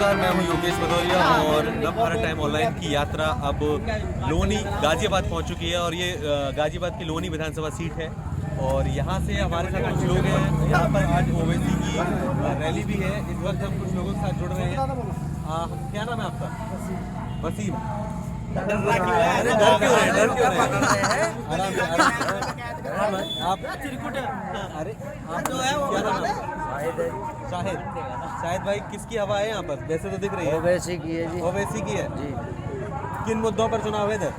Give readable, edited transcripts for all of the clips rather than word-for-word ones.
नमस्कार, मैं हूं योगेश भदौरिया और नवभारत टाइम ऑनलाइन की यात्रा अब लोनी गाजियाबाद पहुंच चुकी है। और ये गाजियाबाद की लोनी विधानसभा सीट है और यहाँ से हमारे साथ कुछ लोग हैं। यहाँ पर आज ओवैसी की रैली भी है। इस वक्त हम कुछ लोगों के साथ जुड़ रहे हैं। क्या नाम है आपका? वसीम। डर क्यों रहे? आराम से। आप अरे आप क्या नाम है? शाहिद। शाहिद भाई, किसकी हवा है यहाँ पर? वैसे तो दिख रही है ओवैसी की है जी। ओवैसी की है जी। किन मुद्दों पर चुनाव है इधर?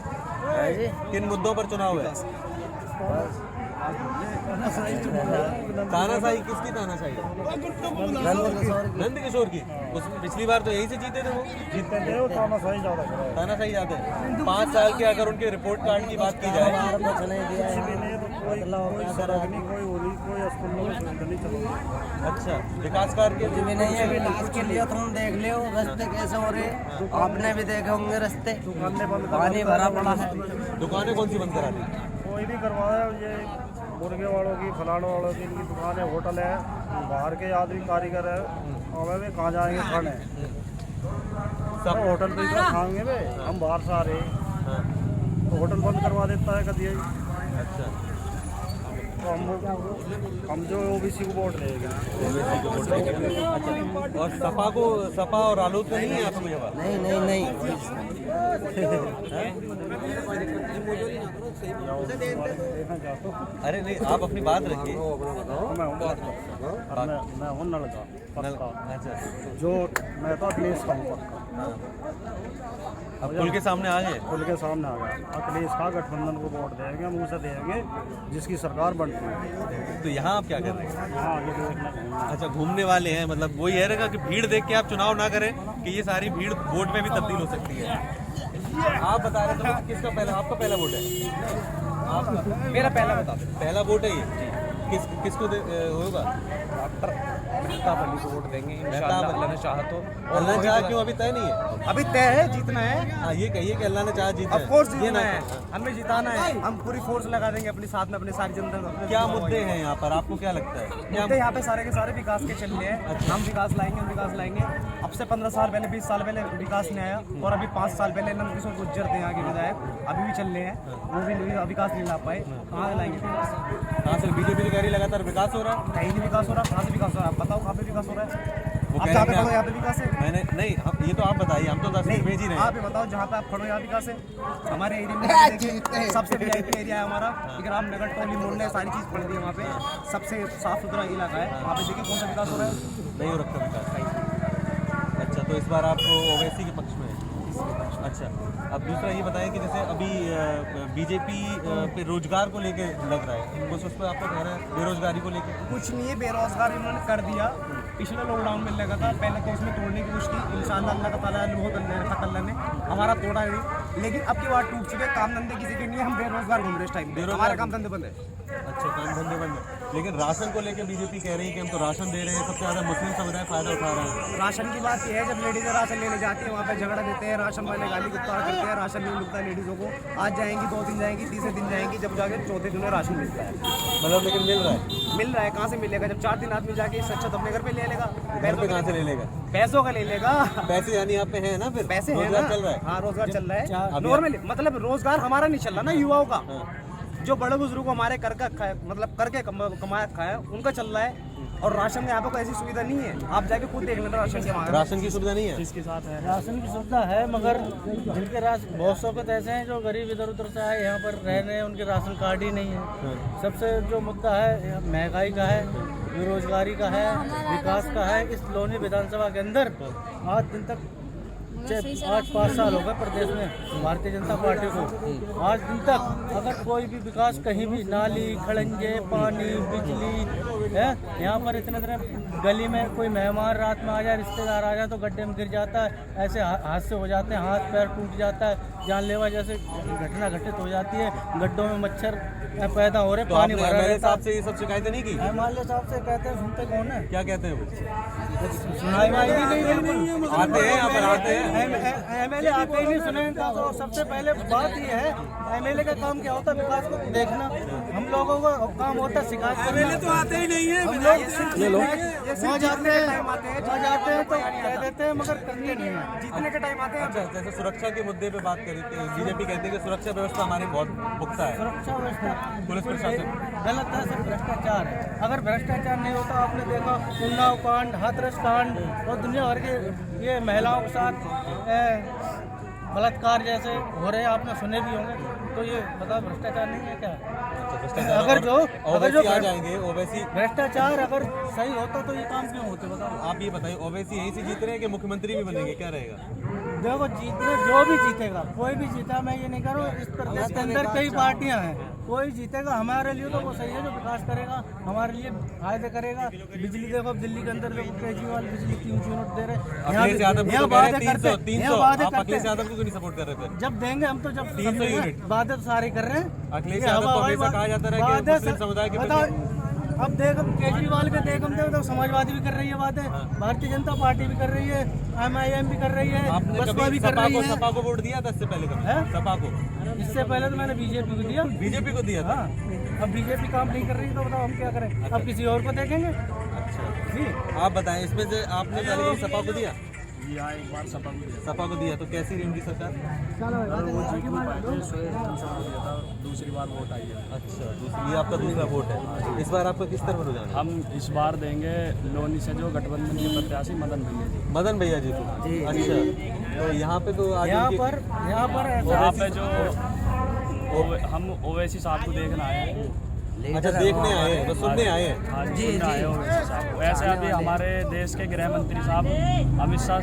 जी किन मुद्दों पर चुनाव है? तानाशाही। किसकी तानाशाही? नंद किशोर की। उसमें पिछली बार तो यहीं से जीते थे वो। जीतते थे वो तानाशाही ज़्यादा कर रहे हैं। तानाशाही जाते हैं। 5 साल के अगर उनके रिपोर्ट कार्ड की बात की जाए, कुछ भी नहीं है तो कोई सड़क नहीं, कोई होली, कोई स्कूल में सुविधा नहीं चल। अच्छा, विकास कार्य के भी नहीं है। विकास के लिए तुम देख लो रास्ते कैसे हो रहे, आपने भी देखे होंगे रास्ते, पानी भरा पड़ा है। दुकानें कौन सी बंद करा दी? कोई भी करवाया, ये मुर्गे वालों की, फलाने वालों की, इनकी दुकान है, होटल है, बाहर के आदमी कारीगर है, हमें भी कहाँ जाएंगे खाने? सब होटल पे ही खाएंगे वे, हम बाहर से आ रहे हैं तो होटल बंद करवा देता है कभी। अच्छा, तो हम जो ओबीसी को वोट देंगे। ओवैसी को वोट देंगे। अच्छा, और सपा और रालोद का नहीं है आपको जवाब? नहीं नहीं नहीं। अरे नहीं, आप अपनी बात रखिए। मैं हूँ नलका पक्का। अच्छा, जो मैं तो अखिलेश का हूँ पक्का। अब खुल के सामने आ गए। खुल के सामने आ गया, अखिलेश का गठबंधन को वोट देंगे, हम उसे देंगे जिसकी सरकार बनती है। तो यहाँ आप क्या कर रहे हैं? हाँ, ये देखना। अच्छा, घूमने वाले हैं। मतलब वही है ना कि भीड़ देख के आप चुनाव ना करें कि ये सारी भीड़ वोट में भी तब्दील हो सकती है। आप बता रहे थे किसका पहला? आपका पहला वोट है? आपका? मेरा पहला बता दो। पहला वोट है ये? किसको होगा? मेहताब अली को वोट देंगे इंशाअल्लाह, अल्लाह ने चाहा तो। अल्लाह ने चाहा क्यों? अभी तय नहीं है। अभी तय है, जीतना है। हाँ, ये कहिए कि अल्लाह ने चाहा जीता है। ऑफ कोर्स ये जीतना ना है, हमें जिताना है। हम पूरी फोर्स लगा देंगे अपने साथ में, अपने सारी जनता को। क्या मुद्दे हैं यहाँ पर? आपको क्या लगता है? क्या मुद्दे यहाँ पे सारे के सारे विकास के चल रहे हैं। हम विकास लाएंगे, हम विकास लाएंगे। अब से 15 साल पहले, 20 साल पहले विकास नहीं आया, और अभी 5 साल पहले नंद किशोर गुज्जर थे यहाँ के विधायक, अभी भी चल रहे हैं, वो भी विकास नहीं ला पाए। कहाँ से लाएंगे? कहाँ से? बीजेपी की गाड़ी लगातार विकास हो रहा है। कहीं नहीं विकास हो रहा। कहाँ से विकास हो रहा है? आप बताओ, कहाँ पे विकास हो रहा है? वो आप कह जहाँ रहे पे हैं खड़ो यहाँ पे विकास है? मैंने नहीं, ये तो आप बताइए, हम तो 10 मिनट भेज ही रहे हैं। आप ही बताओ, जहाँ पे आप खड़ो यहाँ विकास है? हमारे एरिया में देखिए, सबसे वीआईपी एरिया है हमारा, विक्रम नगर, टोली मोहल्ले, सारी चीज़ पड़ती है वहाँ पे। सबसे साफ सुथरा इलाका है वहाँ पे। देखिए कौन सा विकास हो रहा है? नहीं हो रखा विकास। अच्छा, तो इस बार आप ओवैसी के पक्ष में हैं। अच्छा, अब दूसरा ये बताएं कि जैसे अभी बीजेपी पे रोजगार को लेके लग रहा है कुछ, उस पर आपका कहना है? बेरोजगारी को लेके कुछ नहीं है, बेरोजगार इन्होंने कर दिया। पिछले लॉकडाउन में लगा था, पहले तो उसमें तोड़ने की कोशिश की, इंशाअल्लाह अल्लाह का ताला बहुत अल्लाह ने हमारा तोड़ा नहीं, लेकिन अब की बार टूट चुके। काम धंधे किसी के नहीं है, हम बेरोजगार घूम रहे इस टाइम। हमारा काम धंधे बंद है। अच्छा, काम धंधे बंद है। लेकिन राशन को लेके बीजेपी कह रही है कि हम तो राशन दे रहे हैं, सबसे ज़्यादा मुस्लिम समुदाय फायदा उठा रहे हैं। राशन की बात यह है, जब लेडीज़ राशन लेने जाती है वहाँ पे झगड़ा देते हैं, राशन वाले गाली गुस्तार करते हैं, राशन नहीं मिलता है लेडीज़ों को। आज जाएंगी, 2 दिन जाएंगी, तीसरे दिन जाएंगी, जब जाके चौथे दिन राशन मिलता है। मतलब लेकिन मिल रहा है? मिल रहा है। कहाँ से मिलेगा? जब 4 दिन आदमी जाके इससे अच्छा तो अपने घर पे ले लेगा। घर पे कहाँ से ले लेगा? पैसों का ले लेगा। पैसे यानी यहाँ पे है ना? फिर पैसे हैं रोजगार ना? चल रहा है। हाँ, रोजगार चल रहा है नॉर्मली। मतलब रोजगार हमारा नहीं चल रहा ना, युवाओं का। जो बड़े बुजुर्ग हमारे करके कमाया खाया, उनका चल रहा है। और राशन में यहाँ पे कोई ऐसी सुविधा नहीं है। आप जाके खुद देख लेना, राशन की सुविधा नहीं है। जिसके साथ है राशन की सुविधा है, मगर जिनके बहुत सौकत ऐसे हैं जो गरीब इधर उधर से आए यहाँ पर रह रहे हैं, उनके राशन कार्ड ही नहीं है। सबसे जो मुद्दा है महंगाई का है, बेरोजगारी का है, विकास का है। इस लोनी विधानसभा के अंदर आज दिन तक 8-5 साल हो गए प्रदेश में भारतीय जनता पार्टी को। आज दिन तक अगर कोई भी विकास कहीं भी, नाली, खड़ंजे, पानी, बिजली है, यहाँ पर इतने गली में कोई मेहमान रात में आ जाए, रिश्तेदार आ जाए तो गड्ढे में गिर जाता है, ऐसे हादसे हो जाते हैं, हाथ पैर टूट जाता है, जानलेवा जैसे घटना घटित हो जाती है, गड्ढों में मच्छर पैदा हो रहे, तो पानी भरा रहता है। साहब से ये सब शिकायतें नहीं की? एमएलए साहब से कहते हैं, सुनते कौन है? क्या कहते हैं वो? सुनाई नहीं, आते हैं यहाँ पर, आते हैं। एमएलए आते ही नहीं सुने। तो सबसे पहले बात ये है, एमएलए का काम क्या होता है? विकास को देखना, हम लोगों का काम होता है शिकायत करना, तो आते ही नहीं है। हम लोग वहाँ जाते हैं तो कह देते हैं मगर करते नहीं है। जीतने के टाइम आते हैं। अच्छा, जैसे सुरक्षा के मुद्दे पे बात करी तो बीजेपी कहती है कि सुरक्षा व्यवस्था हमारी बहुत पुख्ता है। सुरक्षा व्यवस्था पुलिस प्रशासन गलत है, सब भ्रष्टाचार है। अगर भ्रष्टाचार नहीं होता, आपने देखा उन्नाव कांड, हाथरस कांड और दुनिया भर के ये महिलाओं के साथ बलात्कार जैसे हो रहे, आपने सुने भी होंगे। तो ये बताओ भ्रष्टाचार नहीं है क्या? अगर जो आ जाएंगे ओवैसी, भ्रष्टाचार अगर सही होता तो ये काम क्यों होते बताओ? आप ये बताइए, ओवैसी यहीं से जीत रहे हैं कि मुख्यमंत्री भी बनेंगे, क्या रहेगा? देखो जीतने जो भी जीतेगा, कोई भी जीता, मैं ये नहीं कह रहा हूँ। इस प्रदेश के अंदर कई पार्टियां हैं, कोई जीतेगा हमारे लिए तो वो सही है, जो विकास करेगा हमारे लिए फायदे करेगा। बिजली देखो, अब दिल्ली के अंदर लोग केजरीवाल बिजली 300 यूनिट दे रहे हैं। अखिलेश यादव को तो कह रहे हैं 300, आप अखिलेश करते यादव को क्यों नहीं सपोर्ट कर रहे थे? जब देंगे हम तो, जब 300 यूनिट वादे तो सारे कर रहे हैं। अखिलेश यादव को हमेशा कहा जाता रहा है कि मुस्लिम समुदाय के प्रति। अब देख, केजरीवाल के देख, हम तो समाजवादी भी कर रही है वादे, भारतीय जनता पार्टी भी कर रही है, MIM भी कर रही है, आपने बसपा भी कभी कर रही है। सपा को वोट दिया था इससे पहले? कभी सपा को? इससे पहले तो मैंने बीजेपी को दिया। बीजेपी को दिया था? हाँ, अब बीजेपी काम नहीं कर रही तो बताओ हम क्या करें? अब किसी और को देखेंगे। अच्छा जी, आप बताएं, इसमें से आपने पहले भी सपा को दिया? यहाँ एक बार सपा को दिया, तो कैसी रही उनकी सरकार? दूसरी बार वोट आई है। अच्छा, दूसरी, ये आपका दूसरा वोट है। इस बार आपका किस तरफ रुझान है? हम इस बार देंगे लोनी से जो गठबंधन के प्रत्याशी मदन भैया जी। मदन भैया जी को? अच्छा, तो यहाँ पे तो आज यहाँ उनकी- पर यहाँ पे जो हम ओवैसी साहब को देखना आए हैं। अच्छा, देखने आए हैं, तो सुनने आए हैं? हाँ जी, सुनने आए ओवैसी साहब को। ऐसे अभी हमारे देश के गृह मंत्री साहब अमित शाह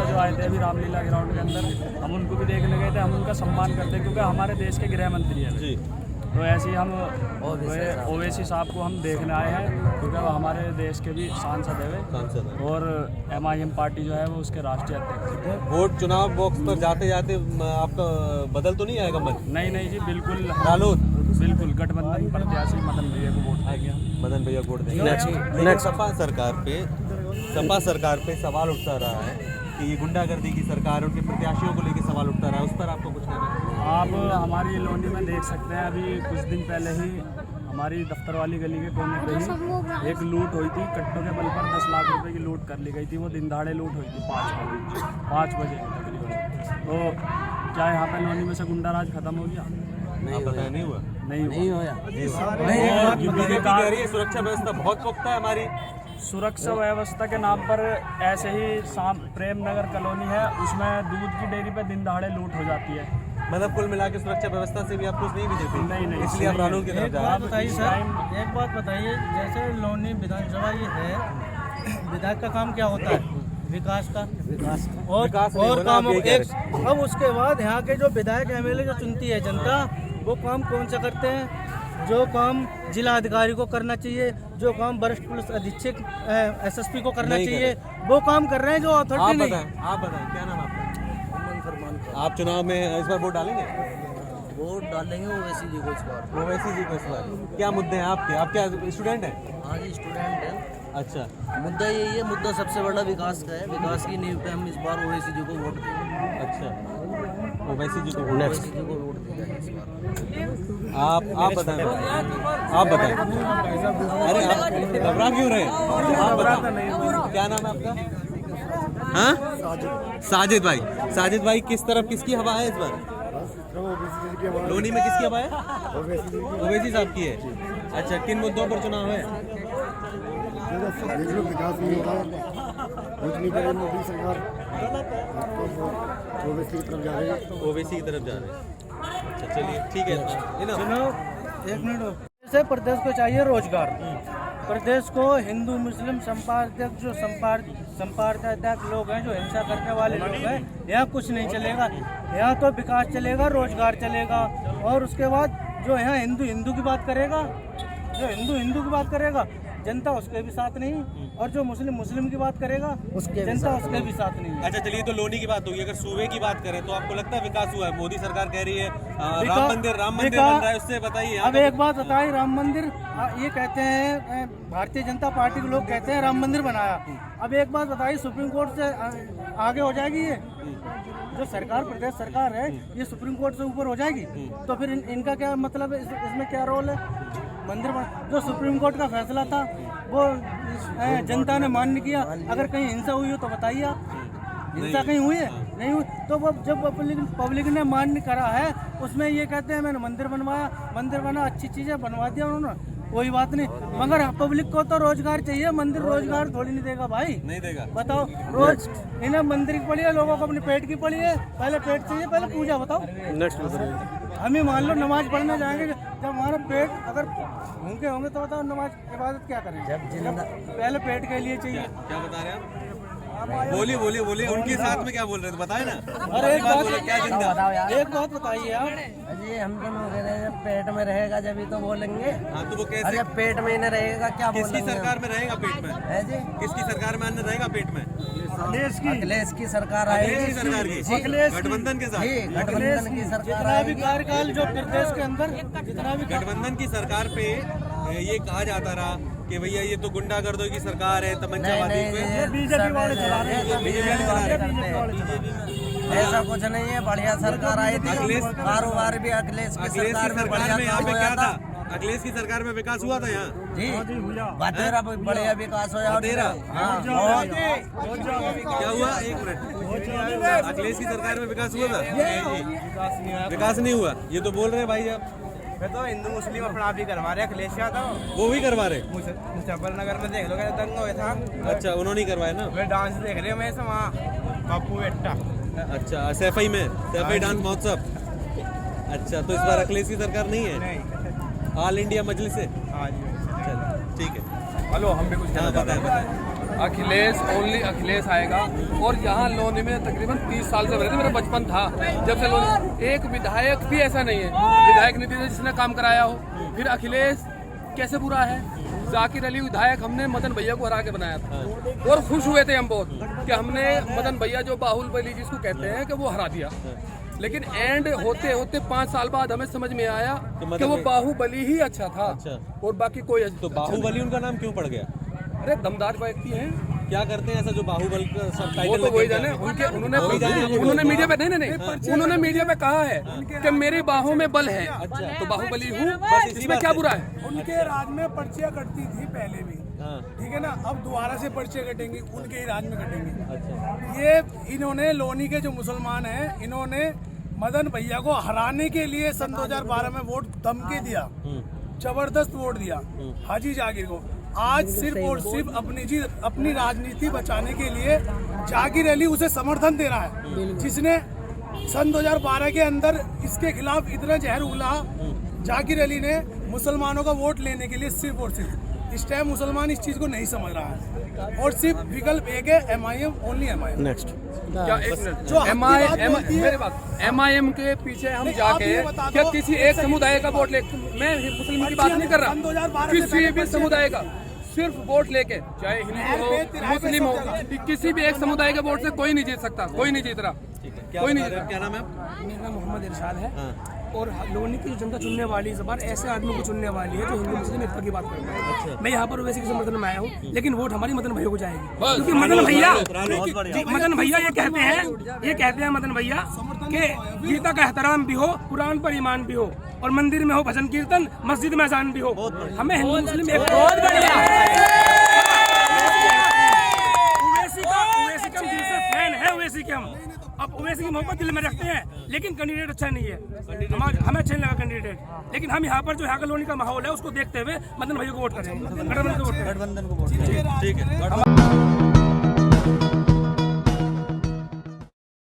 जो आए थे अभी रामलीला ग्राउंड के अंदर, हम उनको भी देखने गए थे। हम उनका सम्मान करते हैं क्योंकि हमारे देश के गृह मंत्री हैं जी। तो ऐसे ही हम ओवैसी साहब को हम देखने आए हैं क्योंकि वो हमारे देश के भी सांसद है सांसद है। और MIM पार्टी जो है वो उसके राष्ट्रीय अध्यक्ष है। वोट चुनाव बॉक्स पर जाते जाते आपका बदल तो नहीं आएगा मन? नहीं जी, बिल्कुल रालोद, बिल्कुल गठबंधन प्रत्याशी मदन भैया को वोट देंगे हम। मदन भैया वोट देंगे। लेकिन सपा सरकार पे सवाल उठता रहा है कि ये गुंडागर्दी की सरकार, उनके प्रत्याशियों को लेकर सवाल उठता रहा है, उस पर आपको कुछ कहना है? आप हमारी लोनी में देख सकते हैं, अभी कुछ दिन पहले ही हमारी दफ्तर वाली गली के कोने पे ही एक लूट हुई थी। कट्टों के बल पर 10 लाख रुपए की लूट कर ली गई थी। वो दिन दहाड़े लूट हुई थी 5 बजे तकरीबन। तो क्या यहाँ पे लोनी में से गुंडा राज खत्म हो गया? आप बताएं, नहीं हुआ? नहीं हुआ। बीजेपी कह रही है सुरक्षा व्यवस्था बहुत पुख्ता है हमारी। सुरक्षा व्यवस्था के नाम पर ऐसे ही प्रेम नगर कॉलोनी है, उसमें दूध की डेयरी पे दिन दहाड़े लूट हो जाती है। मतलब कुल मिला के सुरक्षा व्यवस्था से भी आप खुश नहीं बीजेपी? नहीं, इसलिए आप रालोद की तरफ एक जा बात रहे हैं? बताइए सर, एक बात बताइए, जैसे लोनी विधानसभा ये है, विधायक का काम क्या होता है? विकास का। और विकास नहीं और होना, काम आप यही एक, कह अब उसके बाद यहाँ के जो विधायक MLA जो चुनती है जनता, वो काम कौन सा करते हैं? जो काम जिला अधिकारी को करना चाहिए, जो काम वरिष्ठ पुलिस अधीक्षक SSP को करना नहीं चाहिए, वो काम कर रहे हैं जो अथॉरिटी नहीं। आप बताएं, क्या नाम है आपका? आप चुनाव में इस बार वोट डालेंगे? वोट डालेंगे ओवैसी जी को इस बार। ओवैसी जी को इस बार क्या मुद्दे हैं आपके? आप क्या स्टूडेंट हैं? हाँ जी, स्टूडेंट हैं। अच्छा, मुद्दा यही है, मुद्दा सबसे बड़ा विकास का है। विकास की नींव पे हम इस बार ओवैसी जी को वोट देंगे। अच्छा, ओवैसी जी को ओवैसी जी को वोट देंगे इस बार। आप बताएं, आप बताएं। अरे आप घबरा क्यों रहे हैं? आप बताएं, क्या नाम है आपका? हाँ, साजिद भाई। साजिद भाई, किस तरफ किसकी हवा है इस बार? लोनी में किसकी हवा है? ओवैसी साहब की है। अच्छा, किन मुद्दों पर चुनाव है? विकास नहीं होगा, कुछ नहीं करेगी मोदी सरकार, ओवैसी की तरफ जा रही है। ओवैसी की तरफ जा रहे हैं। अच्छा, चलिए ठीक है। सुनो, एक मिनट। जैसे प्रदेश को चाहिए रोजगार, प्रदेश को हिंदू मुस्लिम संपादक जो संपादक लोग हैं, जो हिंसा करने वाले लोग हैं, यहाँ कुछ नहीं चलेगा। यहाँ तो विकास चलेगा, रोजगार चलेगा। और उसके बाद जो यहाँ हिंदू की बात करेगा, जो हिंदू की बात करेगा, जनता उसके भी साथ नहीं। और जो मुस्लिम की बात करेगा, जनता उसके भी साथ नहीं है। अच्छा, चलिए, तो लोनी की बात होगी। अगर सूबे की बात करें तो आपको लगता है विकास हुआ है? मोदी सरकार कह रही है राम मंदिर बन रहा है, उससे बताइए। अब एक बात बताइए, राम मंदिर ये कहते हैं, भारतीय जनता पार्टी के लोग कहते हैं राम मंदिर बनाया। अब एक बात बताइए, सुप्रीम कोर्ट से आगे हो जाएगी ये? जो सरकार प्रदेश सरकार है ये सुप्रीम कोर्ट से ऊपर हो जाएगी तो फिर इनका क्या मतलब है, इसमें क्या रोल है? जो सुप्रीम कोर्ट का फैसला था वो जनता ने मान्य किया। अगर कहीं हिंसा हुई हो तो बताइए आप, हिंसा कहीं हुई है? नहीं हुई। तो वो जब पब्लिक ने मान्य करा है उसमें ये कहते हैं मैंने मंदिर बनवाया, मंदिर बना, अच्छी चीजें बनवा दिया उन्होंने, कोई बात नहीं। मगर पब्लिक को तो रोजगार चाहिए, मंदिर रोजगार थोड़ी नहीं देगा भाई, नहीं देगा। बताओ। रोज इन्हें मंदिर की पड़ी है, लोगों को अपने पेट की पड़ी है, पहले पेट चाहिए, पहले पूजा। बताओ हम ही मान लो नमाज पढ़ने जाएंगे, जब हमारा पेट अगर भूखे होंगे तो बताओ नमाज इबादत क्या करेंगे? जब पहले पेट के लिए चाहिए। क्या बता रहे हैं आप? बोलिए उनके साथ में क्या बोल रहे थे, बताए ना। अरे एक बात क्या जिंदा? एक बात बताइए आप, अजी हम दोनों कह रहे हैं जब पेट में रहेगा जब ही तो बोलेंगे। हाँ तो वो अरे कैसे? जब पेट में ही नहीं रहेगा क्या किसकी बोलेंगे? सरकार में रहेगा पेट में? है जी, किसकी सरकार में अन्न रहेगा पेट में? अखिलेश की सरकार अखिलेश आएगी। की सरकार की, जी, गठबंधन के साथ। जी, गठबंधन की सरकार जितना भी आएगी। कार्यकाल जो प्रदेश के अंदर जितना भी गठबंधन की सरकार पे ये कहा जाता रहा कि भैया ये तो गुंडागर्दों की सरकार है, तमंचावादी पे। बीजेपी वाले चला रहे हैं, बीजेपी चला रहे हैं। ऐसा कुछ नहीं है, बढ़िया सरकार आई थी। कारोबार भी अखिलेश की अखिलेश की सरकार में सरकार बढ़िया में यहाँ पे काम क्या होया था? था। अखिलेश की सरकार में विकास हुआ था यहाँ? जी, बतेरा बढ़िया विकास होया। बतेरा? हाँ, बहुत। क्या हुआ? एक मिनट, अखिलेश की सरकार में विकास हुआ था? विकास नहीं हुआ, ये तो बोल रहे हैं भाई आप। तो हिंदू मुस्लिम अपना आप ही करवा रहे हैं। अखिलेश यादव वो भी करवा रहे? मुजफ्फरनगर में देख लो कैसे दंगा हुआ था। अच्छा, उन्होंने ही करवाया ना। वे डांस देख रहे हैं मैं से वहाँ पप्पू बेटा। अच्छा, सैफई में सैफई डांस महोत्सव। अच्छा, तो इस बार अखिलेश की सरकार नहीं है? नहीं, ऑल इंडिया मजलिस है? हाँ जी। चलो ठीक है। हेलो, हम भी कुछ हाँ बताएं। अखिलेश, ओनली अखिलेश आएगा। और यहाँ लोनी में तकरीबन 30 साल से रहते, मेरा बचपन था जब से लोनी। एक विधायक भी ऐसा नहीं है, विधायक नीति से जिसने काम कराया हो। फिर अखिलेश कैसे बुरा है? जाकिर अली विधायक हमने मदन भैया को हरा के बनाया था और खुश हुए थे हम बहुत कि हमने मदन भैया जो बाहुबली जिसको कहते हैं कि वो हरा दिया। लेकिन एंड होते होते 5 साल बाद हमें समझ में आया कि वो बाहुबली ही अच्छा था। और बाकी कोई तो बाहुबली उनका नाम क्यों पड़ गया? अरे दमदार व्यक्ति हैं। क्या करते हैं ऐसा जो बाहुबली का सब वो टाइटल तो वही जाने। उन्होंने मीडिया पे उन्होंने मीडिया पे कहा है कि मेरी बाहों में बल है, तो बाहुबली हूँ, इसमें क्या बुरा है? उनके राज में पर्चियां कटती थी पहले भी, ठीक है ना। अब दोबारा से पर्चियां कटेंगी, उनके ही राज में कटेंगी। ये इन्होंने लोनी के जो मुसलमान हैं, इन्होंने मदन भैया को हराने के लिए सन 2012 में वोट धमकी दिया, जबरदस्त वोट दिया हाजी जागीर को। आज सिर्फ और सिर्फ अपनी राजनीति बचाने के लिए जाकिर अली उसे समर्थन दे रहा है, जिसने सन 2012 के अंदर इसके खिलाफ इतना जहर उगला। जाकिर अली ने मुसलमानों का वोट लेने के लिए सिर्फ और सिर्फ, इस टाइम मुसलमान इस चीज को नहीं समझ रहा है और सिर्फ विकल्प एक है, MIM, ओनली MIM। नेक्स्ट क्या एक मिनट, जो मेरे बात MIM के पीछे हम जाके क्या किसी एक समुदाय का वोट ले, मैं मुस्लिम की बात नहीं कर रहा, किसी भी समुदाय का सिर्फ वोट लेके, चाहे हिंदू हो मुस्लिम हो, किसी भी एक समुदाय के वोट से कोई नहीं जीत सकता, कोई नहीं जीत रहा, कोई नहीं जीत रहा। क्या नाम है आप? मेरा नाम मोहम्मद इरशाद है। और लोनी की जो जनता चुनने वाली इस बार ऐसे आदमी को चुनने वाली है जो हिंदू मुस्लिम एकता की बात करता है। मैं यहाँ पर वैसे के समर्थन में आया हूँ, लेकिन वोट हमारी मदन भैया को जाएगी, क्योंकि मदन भैया ये कहते हैं मदन भैया कि गीता का एहतराम भी हो, कुरान पर ईमान भी हो, और मंदिर में हो भजन कीर्तन, मस्जिद में अजान भी हो। हमें हिंदू मुस्लिम एक बहुत बढ़िया ओवैसी का दिल से फैन है। ओवैसी के हम अब ओवैसी की मोहब्बत दिल में रखते हैं, लेकिन कैंडिडेट अच्छा नहीं है, हमें अच्छा नहीं लगा कैंडिडेट। लेकिन हम यहाँ पर जो यहाँ कॉलोनी का माहौल है उसको देखते हुए मदन भैया को वोट करेंगे, गठबंधन को वोट करेंगे। ठीक है।